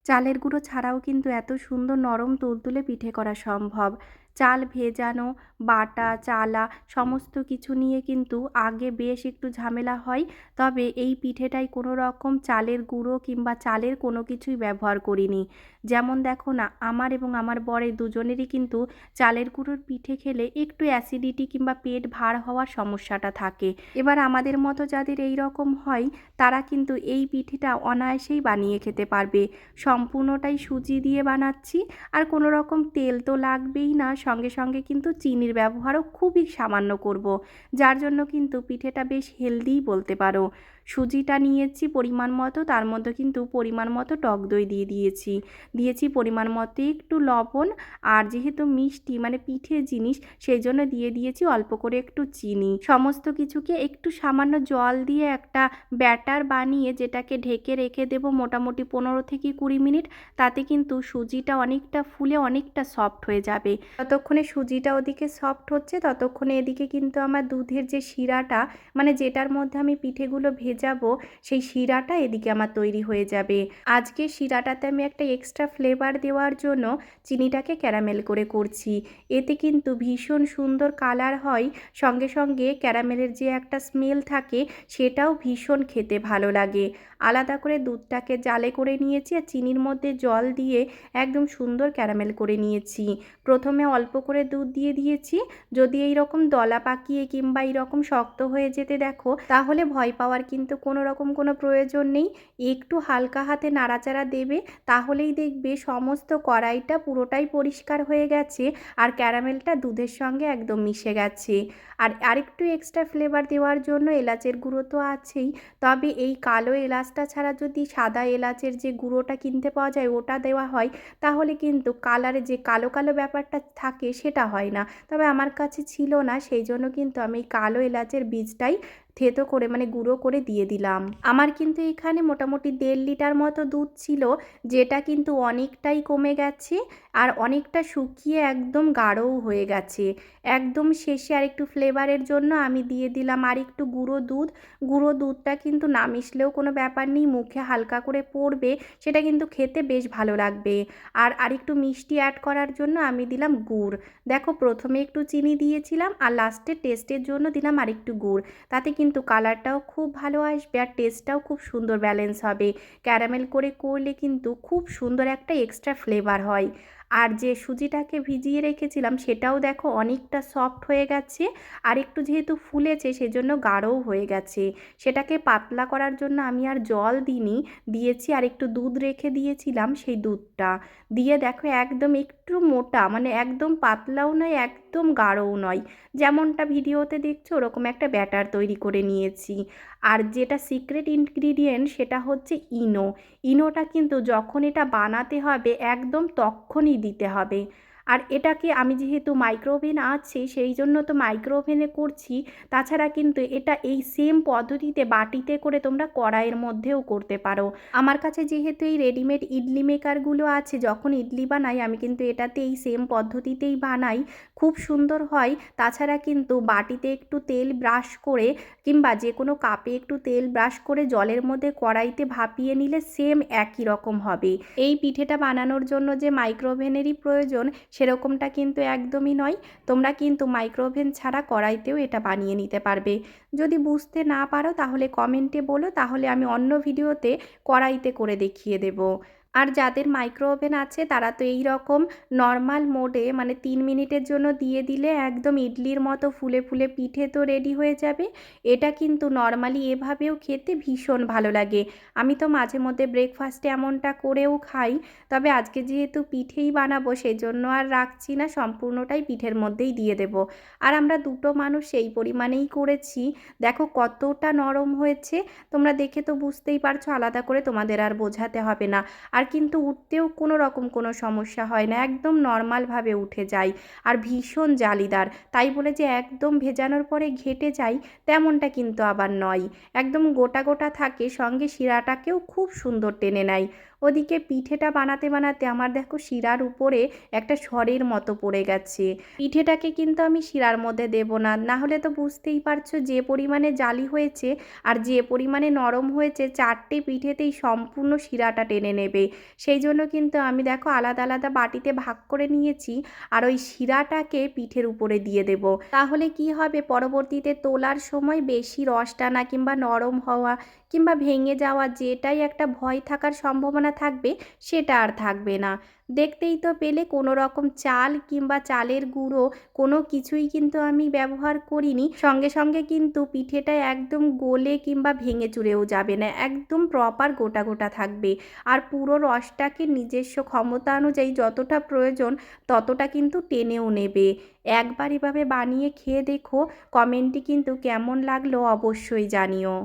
চালের গুঁড়ো ছাড়াও কিন্তু এত সুন্দর নরম তুলতুলে পিঠে করা সম্ভব। চাল ভেজানো, বাটা, চালা সমস্ত কিছু নিয়ে কিন্তু আগে বেশ একটু ঝামেলা হয়। তবে এই পিঠেটায় কোনো রকম চালের গুঁড়ো কিংবা চালের কোনো কিছুই ব্যবহার করিনি। যেমন দেখো না, আমার এবং আমার বরের দুজনেরই কিন্তু চালের গুঁড়োর পিঠে খেলে একটু অ্যাসিডিটি কিংবা পেট ভার হওয়ার সমস্যাটা থাকে। এবার আমাদের মতো যাদের এই রকম হয়, তারা কিন্তু এই পিঠেটা অনায়াসেই বানিয়ে খেতে পারবে। সম্পূর্ণটাই সুজি দিয়ে বানাচ্ছি, আর কোনো রকম তেল তো লাগবেই না, সঙ্গে সঙ্গে কিন্তু চিনির ব্যবহারও খুবই সামান্য করব, যার জন্য কিন্তু পিঠেটা বেশ হেলদিই বলতে পারো। সুজিটা নিয়েছি পরিমাণ মতো, তার মধ্যে কিন্তু পরিমাণ মতো টক দই দিয়েছি পরিমাণ মতো একটু লবণ, আর যেহেতু মিষ্টি মানে পিঠে জিনিস সেই জন্য দিয়ে দিয়েছি অল্প করে একটু চিনি। সমস্ত কিছুকে একটু সামান্য জল দিয়ে একটা ব্যাটার বানিয়ে যেটাকে ঢেকে রেখে দেবো মোটামুটি 15 থেকে 20 মিনিট। তাতে কিন্তু সুজিটা অনেকটা ফুলে অনেকটা সফট হয়ে যাবে। ততক্ষণে সুজিটা ওদিকে সফট হচ্ছে, ততক্ষণে এদিকে কিন্তু আমার দুধের যে শিরাটা, মানে যেটার মধ্যে আমি পিঠেগুলো ভেজাবো, সেই শিরাটা এদিকে আমার তৈরি হয়ে যাবে। আজকে শিরাটাতে আমি একটা এক্সট্রা ফ্লেভার দেওয়ার জন্য চিনিটাকে ক্যারামেল করে করছি। এতে কিন্তু ভীষণ সুন্দর কালার হয়, সঙ্গে সঙ্গে ক্যারামেলের যে একটা স্মেল থাকে সেটাও ভীষণ খেতে ভালো লাগে। আলাদা করে দুধটাকে জালে করে নিয়েছি, আর চিনির মধ্যে জল দিয়ে একদম সুন্দর ক্যারামেল করে নিয়েছি। প্রথমে অল্প করে দুধ দিয়ে দিয়েছি। যদি এই রকম দলা পাকিয়ে কিংবা এইরকম শক্ত হয়ে যেতে দেখো, তাহলে ভয় পাওয়ার কিন্তু কোনো রকম কোনো প্রয়োজন নেই। একটু হালকা হাতে নাড়াচাড়া দেবে, তাহলেই দেখবে সমস্ত কড়াইটা পুরোটাই পরিষ্কার হয়ে গেছে, আর ক্যারামেলটা দুধের সঙ্গে একদম মিশে গেছে। আর আরেকটু এক্সট্রা ফ্লেভার দেওয়ার জন্য এলাচের গুঁড়ো তো আছেই, তবে এই কালো এলাচটা ছাড়া যদি সাদা এলাচের যে গুঁড়োটা কিনতে পাওয়া যায় ওটা দেওয়া হয়, তাহলে কিন্তু কালারে যে কালো কালো ব্যাপারটা থাকে সেটা হয় না। তবে আমার কাছে ছিল না, সেই জন্য কিন্তু আমি এই কালো এলাচের বীজটাই থেতো করে মানে গুঁড়ো করে দিয়ে দিলাম। আমার কিন্তু এখানে মোটামুটি 1.5 লিটার মতো দুধ ছিল, যেটা কিন্তু অনেকটাই কমে গেছে, আর অনেকটা শুকিয়ে একদম গাঢ়ও হয়ে গেছে। একদম শেষে আর একটু ফ্লেভারের জন্য আমি দিয়ে দিলাম আর একটু গুঁড়ো দুধ। গুঁড়ো দুধটা কিন্তু না মিশলেও কোনো ব্যাপার নেই, মুখে হালকা করে পড়বে, সেটা কিন্তু খেতে বেশ ভালো লাগবে। আর আরেকটু মিষ্টি অ্যাড করার জন্য আমি দিলাম গুড়। দেখো, প্রথমে একটু চিনি দিয়েছিলাম আর লাস্টে টেস্টের জন্য দিলাম আরেকটু গুড়। তাতে কিন্তু কালারটাও খুব ভালো আসবে, আর টেস্টটাও খুব সুন্দর ব্যালেন্স হবে। ক্যারামেল করে করলে কিন্তু খুব সুন্দর একটা এক্সট্রা ফ্লেভার হয়। আর যে সুজিটাকে ভিজিয়ে রেখেছিলাম সেটাও দেখো অনেকটা সফট হয়ে গেছে, আর একটু যেহেতু ফুলেছে সেজন্য গাঢ়ও হয়ে গেছে। সেটাকে পাতলা করার জন্য আমি আর জল দিইনি, দিয়েছি আর একটু দুধ রেখে দিয়েছিলাম, সেই দুধটা দিয়ে দেখো একদম একটু মোটা, মানে একদম পাতলাও নয় একদম গাঢ়ও নয়, যেমনটা ভিডিওতে দেখছো ওরকম একটা ব্যাটার তৈরি করে নিয়েছি। আর যেটা সিক্রেট ইনগ্রিডিয়েন্ট সেটা হচ্ছে ইনো। ইনোটা কিন্তু যখন এটা বানাতে হবে একদম তখনই দিতে হবে। আর এটাকে আমি যেহেতু মাইক্রোওভেন আছে সেই জন্য তো মাইক্রোওভেনে করছি, তাছাড়া কিন্তু এটা এই সেম পদ্ধতিতে বাটিতে করে তোমরা কড়াইয়ের মধ্যেও করতে পারো। আমার কাছে যেহেতু এই রেডিমেড ইডলি মেকারগুলো আছে, যখন ইডলি বানাই আমি কিন্তু এটাতে এই সেম পদ্ধতিতেই বানাই, খুব সুন্দর হয়। তাছাড়া কিন্তু বাটিতে একটু তেল ব্রাশ করে কিংবা যে কোনো কাপে একটু তেল ব্রাশ করে জলের মধ্যে কড়াইতে ভাপিয়ে নিলে সেম একই রকম হবে। এই পিঠেটা বানানোর জন্য যে মাইক্রোওভেনেরই প্রয়োজন সেরকমটা কিন্তু একদমই নয়। তোমরা কিন্তু মাইক্রোওভেন ছাড়া কড়াইতেও এটা বানিয়ে নিতে পারবে। যদি বুঝতে না পারো তাহলে কমেন্টে বলো, তাহলে আমি অন্য ভিডিওতে কড়াইতে করে দেখিয়ে দেব। আর যাদের মাইক্রোওভেন আছে তারা তো এই রকম নর্মাল মোডে মানে 3 মিনিটের জন্য দিয়ে দিলে একদম ইডলির মতো ফুলে ফুলে পিঠে তো রেডি হয়ে যাবে। এটা কিন্তু নর্মালি এভাবেও খেতে ভীষণ ভালো লাগে। আমি তো মাঝে মধ্যে ব্রেকফাস্টে এমনটা করেও খাই। তবে আজকে যেহেতু পিঠেই বানাবো সেজন্য আর রাখছি না, সম্পূর্ণটাই পিঠের মধ্যেই দিয়ে দেব। আর আমরা দুটো মানুষ সেই পরিমাণেই করেছি। দেখো কতটা নরম হয়েছে, তোমরা দেখে তো বুঝতেই পারছো, আলাদা করে তোমাদের আর বোঝাতে হবে না। আর কিন্তু উঠতেও কোনো রকম কোনো সমস্যা হয় না, একদম নর্মালভাবে উঠে যায়। আর ভীষণ জালিদার, তাই বলে যে একদম ভেজানোর পরে ঘেটে যায় তেমনটা কিন্তু আবার নয়, একদম গোটা গোটা থাকে, সঙ্গে শিরাটাকেও খুব সুন্দর টেনে নেয়। ওদিকে পিঠেটা বানাতে বানাতে আমার দেখো শিরার উপরে একটা সরের মতো পড়ে গেছে। পিঠেটাকে কিন্তু আমি শিরার মধ্যে দেব না, না হলে তো বুঝতেই পারছো যে পরিমাণে জালি হয়েছে আর যে পরিমাণে নরম হয়েছে, 4টে পিঠেতেই সম্পূর্ণ শিরাটা টেনে নেবে। সেই জন্য কিন্তু আমি দেখো আলাদা আলাদা বাটিতে ভাগ করে নিয়েছি আর ওই শিরাটাকে পিঠের উপরে দিয়ে দেব। তাহলে কি হবে, পরবর্তীতে তোলার সময় বেশি রস টানা কিংবা নরম হওয়া কিংবা ভেঙে যাওয়া যেটাই একটা ভয় থাকার সম্ভাবনা থাকবে সেটা আর থাকবে না। দেখতেই তো পেলে কোনো রকম চাল কিংবা চালের গুঁড়ো কোনো কিছুই কিন্তু আমি ব্যবহার করিনি। সঙ্গে সঙ্গে কিন্তু পিঠেটা একদম গলে কিংবা ভেঙে চুরেও যাবে না, একদম প্রপার গোটা গোটা থাকবে। আর পুরো রসটাকে নিজস্ব ক্ষমতা অনুযায়ী যতটা প্রয়োজন ততটা কিন্তু টেনেও নেবে। একবার এভাবে বানিয়ে খেয়ে দেখো, কমেন্টে কিন্তু কেমন লাগলো অবশ্যই জানিও।